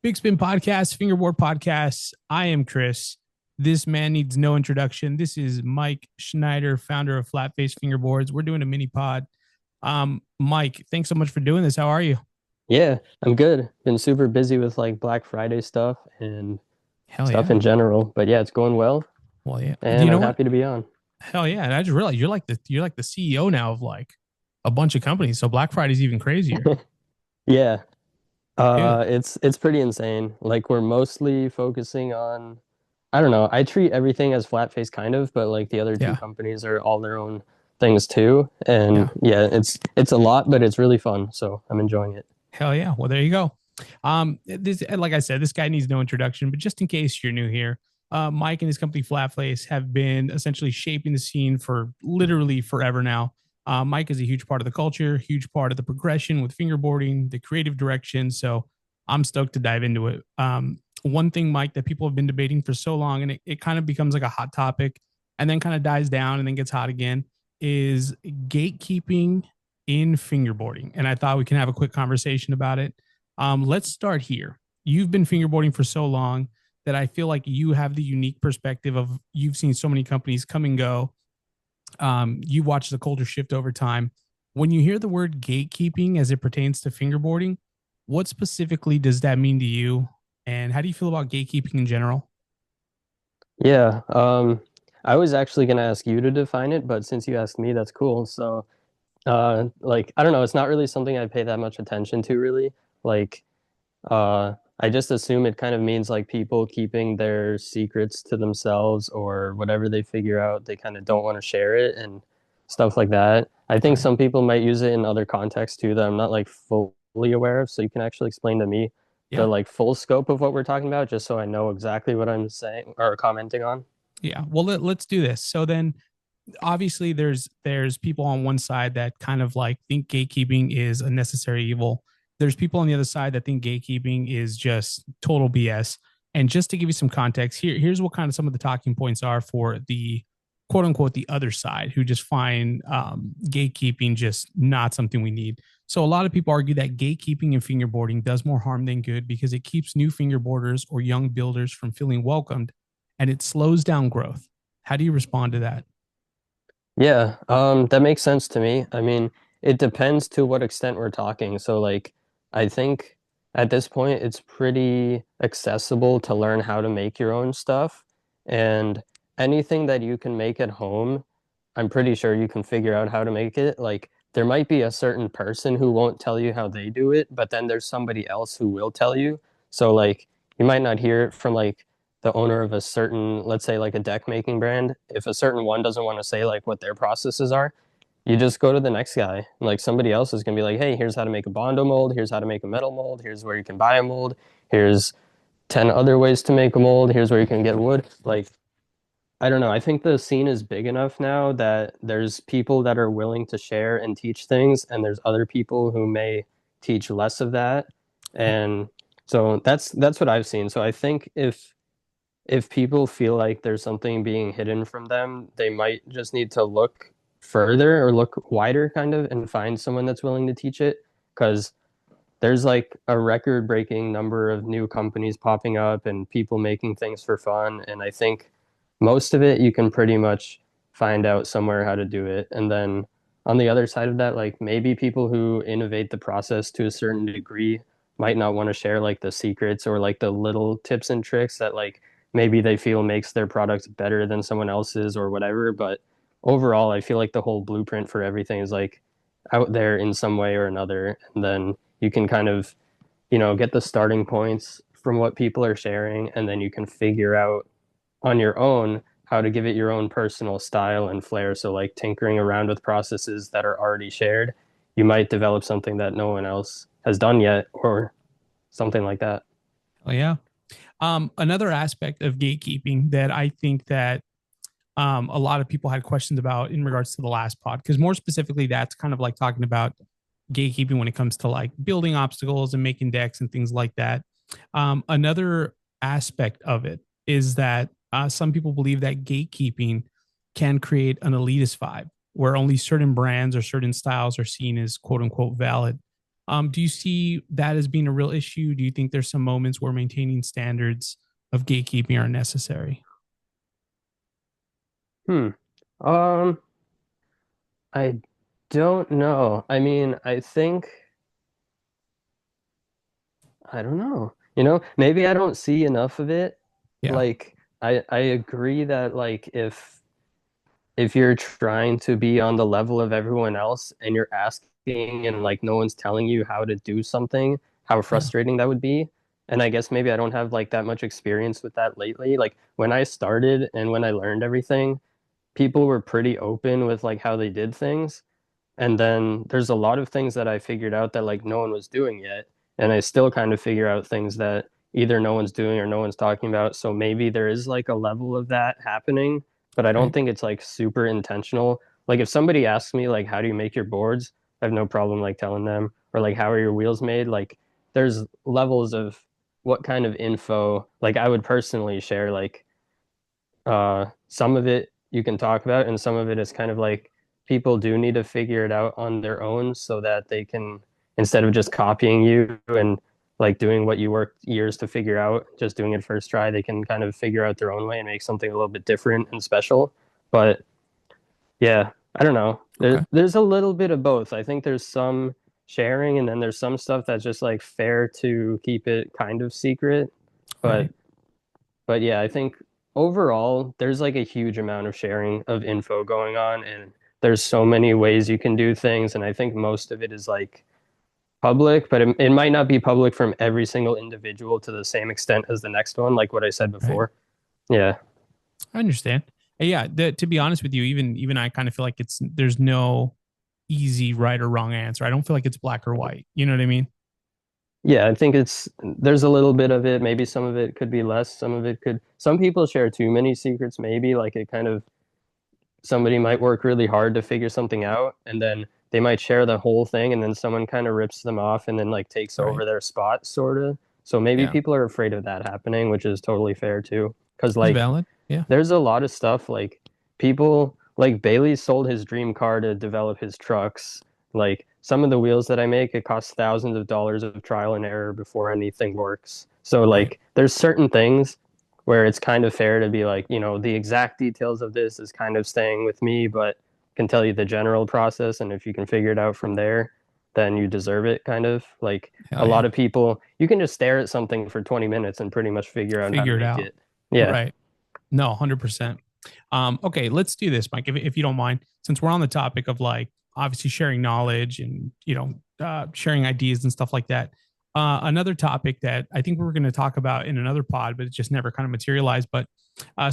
Bigspin podcast, Fingerboard podcast. I am Chris. This man needs no introduction. This is Mike Schneider, founder of FlatFace Fingerboards. We're doing a mini pod. Mike, thanks so much for doing this. How are you? Yeah, I'm good. Been super busy with like Black Friday stuff and Hell stuff yeah. in general. But yeah, it's going well Well, yeah. Do you and know I'm what? happy to be on. Hell yeah. And I just realized you're like the CEO now of like a bunch of companies. So Black Friday's even crazier. Yeah. Dude. It's pretty insane. Like we're mostly focusing on I don't know. I treat everything as flat face kind of, but like the other two Yeah. companies are all their own things too. And Yeah. yeah, it's a lot, but it's really fun. So I'm enjoying it. Hell yeah. Well, there you go. This, like I said, this guy needs no introduction, but just in case you're new here, Mike and his company FlatFace have been essentially shaping the scene for literally forever now. Mike is a huge part of the culture, huge part of the progression with fingerboarding, the creative direction. So I'm stoked to dive into it. One thing, Mike, that people have been debating for so long, and it kind of becomes like a hot topic and then kind of dies down and then gets hot again, is gatekeeping in fingerboarding. And I thought we can have a quick conversation about it. Let's start here. You've been fingerboarding for so long that I feel like you have the unique perspective of you've seen so many companies come and go. You watch the culture shift over time. When you hear the word gatekeeping as it pertains to fingerboarding, what specifically does that mean to you? And how do you feel about gatekeeping in general? Yeah. I was actually gonna ask you to define it, but since you asked me, that's cool. So like I don't know, it's not really something I pay that much attention to really. Like I just assume it kind of means like people keeping their secrets to themselves or whatever they figure out, they kind of don't want to share it and stuff like that. I think Right. some people might use it in other contexts too that I'm not like fully aware of. So you can actually explain to me the Yeah. like full scope of what we're talking about, just so I know exactly what I'm saying or commenting on. Yeah. Well, let's do this. So then obviously there's people on one side that kind of like think gatekeeping is a necessary evil. There's people on the other side that think gatekeeping is just total BS. And just to give you some context, here's what kind of some of the talking points are for the quote unquote the other side who just find gatekeeping just not something we need. So a lot of people argue that gatekeeping and fingerboarding does more harm than good because it keeps new fingerboarders or young builders from feeling welcomed and it slows down growth. How do you respond to that? Yeah, that makes sense to me. I mean, it depends to what extent we're talking. So, like, I think at this point it's pretty accessible to learn how to make your own stuff. And anything that you can make at home, I'm pretty sure you can figure out how to make it. Like, there might be a certain person who won't tell you how they do it, but then there's somebody else who will tell you. So, like, you might not hear it from like the owner of a certain, let's say like a deck making brand, if a certain one doesn't want to say like what their processes are, you just go to the next guy. Like somebody else is gonna be like, hey, here's how to make a Bondo mold, here's how to make a metal mold, here's where you can buy a mold, here's 10 other ways to make a mold, here's where you can get wood. Like, I don't know. I think the scene is big enough now that there's people that are willing to share and teach things, and there's other people who may teach less of that. And so that's what I've seen. So I think if people feel like there's something being hidden from them, they might just need to look further or look wider kind of and find someone that's willing to teach it because there's like a record breaking number of new companies popping up and people making things for fun, and I think most of it you can pretty much find out somewhere how to do it. And then on the other side of that, like maybe people who innovate the process to a certain degree might not want to share like the secrets or like the little tips and tricks that like maybe they feel makes their product better than someone else's or whatever. But overall, I feel like the whole blueprint for everything is like out there in some way or another. And then you can kind of, get the starting points from what people are sharing, and then you can figure out on your own how to give it your own personal style and flair. So, like tinkering around with processes that are already shared, you might develop something that no one else has done yet, or something like that. Oh yeah. Another aspect of gatekeeping that I think that a lot of people had questions about in regards to the last pod, because more specifically, that's kind of like talking about gatekeeping when it comes to like building obstacles and making decks and things like that. Another aspect of it is that some people believe that gatekeeping can create an elitist vibe where only certain brands or certain styles are seen as quote unquote valid. Do you see that as being a real issue? Do you think there's some moments where maintaining standards of gatekeeping are necessary? Hmm. Um, I don't know. I mean, I don't know. Maybe I don't see enough of it. Yeah. Like I agree that like if you're trying to be on the level of everyone else and you're asking and like no one's telling you how to do something, how Yeah. frustrating that would be. And I guess maybe I don't have like that much experience with that lately. Like when I started and when I learned everything, people were pretty open with like how they did things. And then there's a lot of things that I figured out that like no one was doing yet. And I still kind of figure out things that either no one's doing or no one's talking about. So maybe there is like a level of that happening, but I don't Right. think it's like super intentional. Like if somebody asks me like how do you make your boards, I have no problem like telling them, or like how are your wheels made? Like there's levels of what kind of info like I would personally share like some of it you can talk about, and some of it is kind of like people do need to figure it out on their own so that they can, instead of just copying you and like doing what you worked years to figure out, just doing it first try, they can kind of figure out their own way and make something a little bit different and special. But yeah, I don't know. Okay. There's a little bit of both. I think there's some sharing, and then there's some stuff that's just like fair to keep it kind of secret. But Right. but yeah, I think overall, there's like a huge amount of sharing of info going on, and there's so many ways you can do things. And I think most of it is like public, but it might not be public from every single individual to the same extent as the next one, like what I said Right. before. Yeah. I understand. Yeah. To be honest with you, even I kind of feel like there's no easy right or wrong answer. I don't feel like it's black or white. You know what I mean? Yeah, I think there's a little bit of it. Maybe some of it could be less. Some people share too many secrets, maybe like it kind of somebody might work really hard to figure something out, and then they might share the whole thing, and then someone kind of rips them off and then like takes Right. over their spot sort of. So maybe Yeah. people are afraid of that happening, which is totally fair too, because That's like valid. Yeah. there's a lot of stuff like people like Bailey sold his dream car to develop his trucks. Like some of the wheels that I make, it costs thousands of dollars of trial and error before anything works. So Right. like there's certain things where it's kind of fair to be like, the exact details of this is kind of staying with me, but can tell you the general process, and if you can figure it out from there, then you deserve it kind of. Like a Hell lot yeah. of people, you can just stare at something for 20 minutes and pretty much figure out how to Figure it make out. it. Yeah. Right. No, 100%. Okay, let's do this, Mike, if you don't mind, since we're on the topic of like obviously sharing knowledge and, sharing ideas and stuff like that. Another topic that I think we were going to talk about in another pod, but it just never kind of materialized. But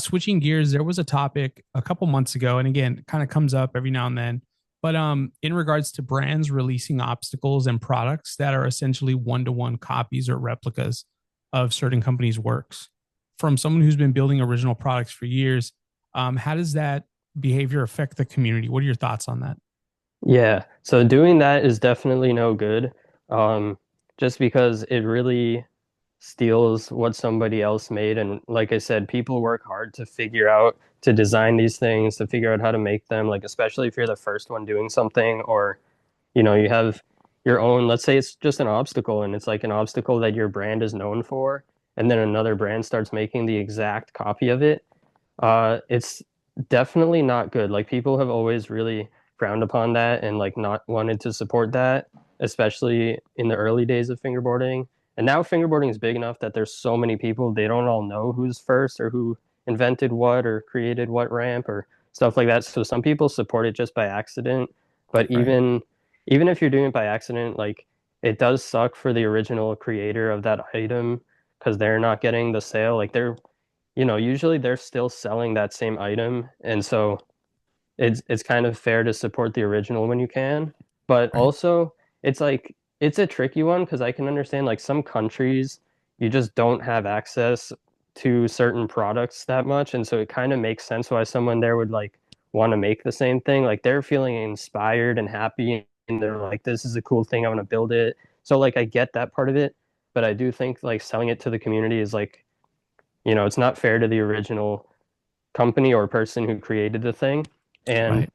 switching gears, there was a topic a couple months ago, and again, it kind of comes up every now and then. But in regards to brands releasing obstacles and products that are essentially one-to-one copies or replicas of certain companies' works, from someone who's been building original products for years, how does that behavior affect the community? What are your thoughts on that? Yeah. So doing that is definitely no good. Um, just because it really steals what somebody else made. And like I said, people work hard to figure out to design these things, to figure out how to make them, like especially if you're the first one doing something, or you have your own, let's say it's just an obstacle and it's like an obstacle that your brand is known for, and then another brand starts making the exact copy of it. It's definitely not good. Like people have always really frowned upon that and like not wanted to support that, especially in the early days of fingerboarding. And now fingerboarding is big enough that there's so many people, they don't all know who's first or who invented what or created what ramp or stuff like that. So some people support it just by accident. But Right. even if you're doing it by accident, like it does suck for the original creator of that item because they're not getting the sale. Like usually they're still selling that same item, and so it's kind of fair to support the original when you can. But Right. also, it's like it's a tricky one because I can understand like some countries you just don't have access to certain products that much, and so it kind of makes sense why someone there would like want to make the same thing. Like they're feeling inspired and happy, and they're like, "This is a cool thing. I want to build it." So like I get that part of it, but I do think like selling it to the community is like it's not fair to the original company or person who created the thing. And Right.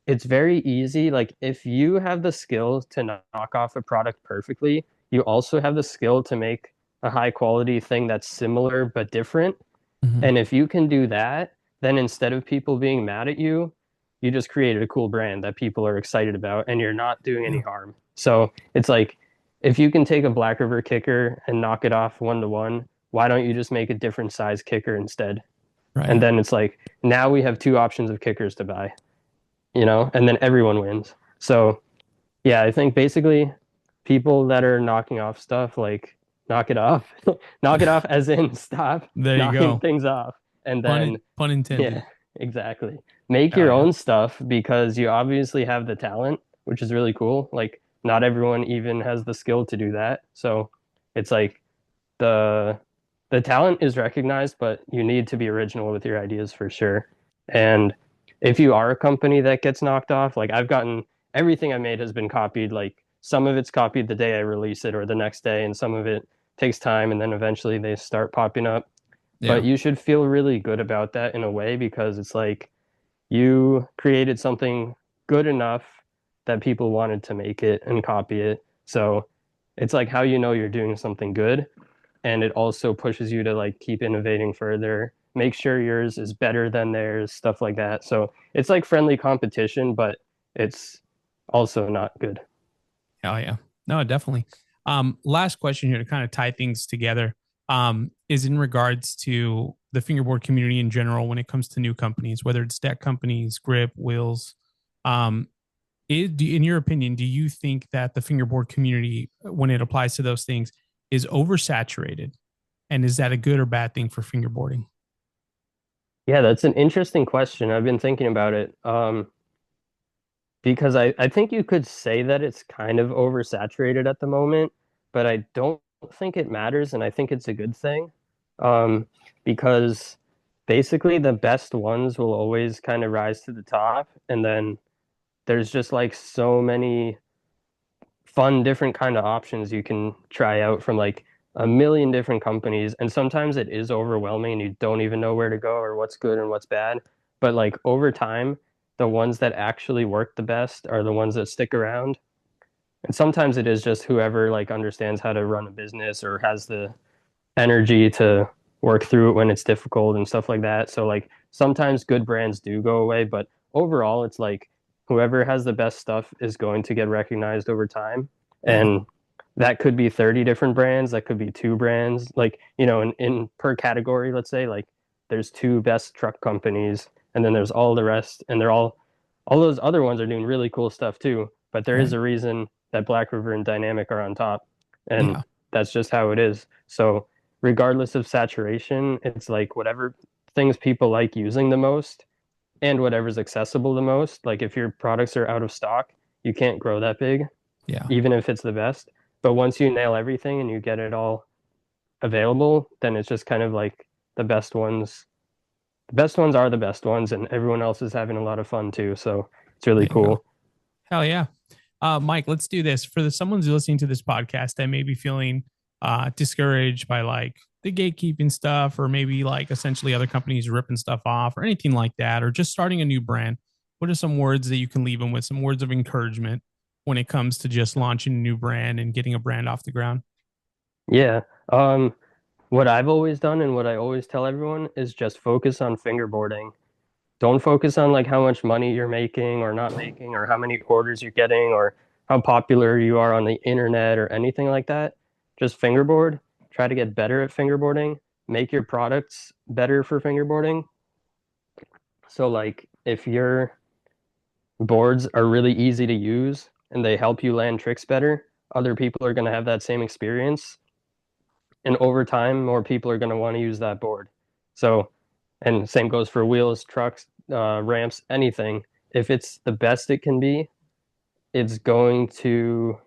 it's very easy. Like if you have the skill to knock off a product perfectly, you also have the skill to make a high quality thing that's similar but different. Mhm. And if you can do that, then instead of people being mad at you, you just created a cool brand that people are excited about and you're not doing any Yeah. harm. So it's like if you can take a Black River kicker and knock it off 1 to 1, why don't you just make a different size kicker instead? And Right. then it's like now we have two options of kickers to buy, and then everyone wins. So yeah, I think basically people that are knocking off stuff, like knock it off, knock it off as in stop There you knocking go. things off. And then, Pun intended. yeah, exactly. Make Hell your yeah. own stuff because you obviously have the talent, which is really cool. Like, not everyone even has the skill to do that. So it's like the the talent is recognized, but you need to be original with your ideas for sure. And if you are a company that gets knocked off, like I've gotten everything I made has been copied. Like some of it's copied the day I release it or the next day, and some of it takes time and then eventually they start popping up. But Yeah. you should feel really good about that in a way because it's like you created something good enough that people wanted to make it and copy it. So it's like how you know you're doing something good, and it also pushes you to like keep innovating further, make sure yours is better than theirs, stuff like that. So it's like friendly competition, but it's also not good. Hell yeah. No, definitely. Last question here to kind of tie things together. Is in regards to the fingerboard community in general when it comes to new companies, whether it's deck companies, grip, wheels. Um, in your opinion, do you think that the fingerboard community, when it applies to those things, is oversaturated? And is that a good or bad thing for fingerboarding? Yeah, that's an interesting question. I've been thinking about it. Because I think you could say that it's kind of oversaturated at the moment, but I don't think it matters, and I think it's a good thing. Um, because basically the best ones will always kind of rise to the top, and then there's just like so many fun different kind of options you can try out from like a million different companies, and sometimes it is overwhelming and you don't even know where to go or what's good and what's bad. But like over time, the ones that actually work the best are the ones that stick around. And sometimes it is just whoever like understands how to run a business or has the energy to work through it when it's difficult and stuff like that. So like sometimes good brands do go away, but overall it's like whoever has the best stuff is going to get recognized over time. Yeah. And that could be 30 different brands, that could be two brands. Like, in per category, let's say like there's two best truck companies and then there's all the rest and all those other ones are doing really cool stuff too. But there is Right. a reason that Black River and Dynamic are on top. And Yeah. that's just how it is. So regardless of saturation, it's like whatever things people like using the most and whatever's accessible the most. Like if your products are out of stock, you can't grow that big, Yeah. even if it's the best. But once you nail everything and you get it all available, then it's just kind of like the best ones. The best ones are the best ones, and everyone else is having a lot of fun too. So it's really There you go. cool. Hell yeah. Mike, let's do this. For someone who's listening to this podcast that may be feeling discouraged by like the gatekeeping stuff, or maybe like essentially other companies ripping stuff off, or anything like that, or just starting a new brand, what are some words that you can leave them with, some words of encouragement when it comes to just launching a new brand and getting a brand off the ground? Yeah. Um, what I've always done and what I always tell everyone is just focus on fingerboarding. Don't focus on like how much money you're making or not making or how many orders you're getting or how popular you are on the internet or anything like that. Just fingerboard. Try to get better at fingerboarding. Make your products better for fingerboarding. So like if your boards are really easy to use and they help you land tricks better, other people are going to have that same experience. And over time, more people are going to want to use that board. So, and same goes for wheels, trucks, ramps, anything. If it's the best it can be, it's going to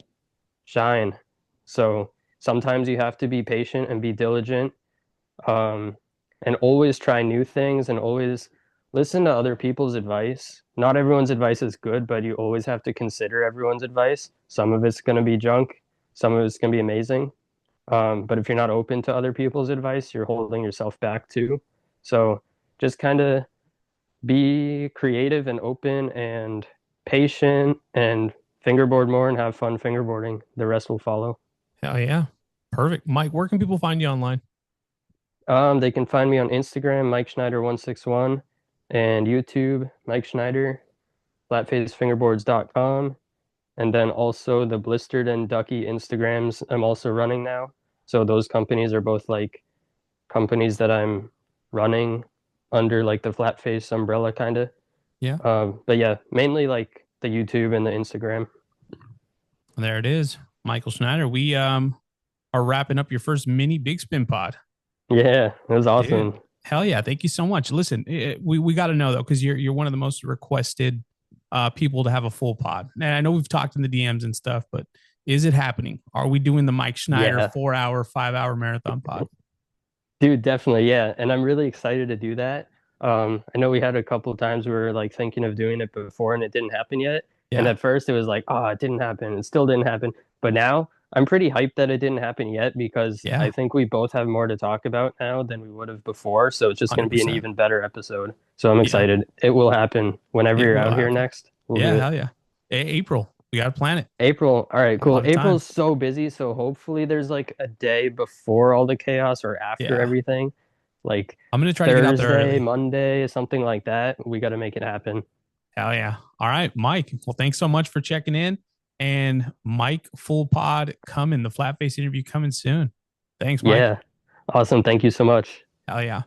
shine. So sometimes you have to be patient and be diligent, um, and always try new things and always listen to other people's advice. Not everyone's advice is good, but you always have to consider everyone's advice. Some of it's going to be junk, some of it's going to be amazing. But if you're not open to other people's advice, you're holding yourself back too. So just kind of be creative and open and patient and fingerboard more and have fun fingerboarding. The rest will follow. Hell yeah. Perfect. Mike, where can people find you online? They can find me on Instagram, Mike Schneider 161, and YouTube, Mike Schneider, FlatFaceFingerboards.com, and then also the Blistered and Ducky Instagrams I'm also running now. So those companies are both like companies that I'm running under like the FlatFace umbrella kind of. Yeah. But yeah, mainly like the YouTube and the Instagram. There it is. Michael Schneider. We are wrapping up your first mini Bigspin pod. Yeah, it was awesome. Dude, hell yeah. Thank you so much. Listen, we got to know though, because you're one of the most requested people to have a full pod. And I know we've talked in the DMs and stuff, but is it happening? Are we doing the Mike Schneider Yeah. 4-hour, 5-hour marathon pod? Dude, definitely, yeah. And I'm really excited to do that. I know we had a couple of times we were like thinking of doing it before and it didn't happen yet. And Yeah. at first it was like, oh, it didn't happen. It still didn't happen. But now I'm pretty hyped that it didn't happen yet because Yeah. I think we both have more to talk about now than we would have before. So it's just going to be an 100%. even better episode. So I'm Yeah. excited. It will happen whenever It you're will out here happen. next. We'll Yeah. do it. Hell yeah. April. We got to plan it. April. All right, A lot cool. of time. April's so busy. So hopefully there's like a day before all the chaos or after Yeah. everything. Like I'm going to try to get out there Thursday, early. Monday, something like that. We got to make it happen. Hell yeah. All right, Mike. Well, thanks so much for checking in. And Mike, full pod coming. The FlatFace interview coming soon. Thanks, Mike. Yeah. Awesome. Thank you so much. Hell yeah.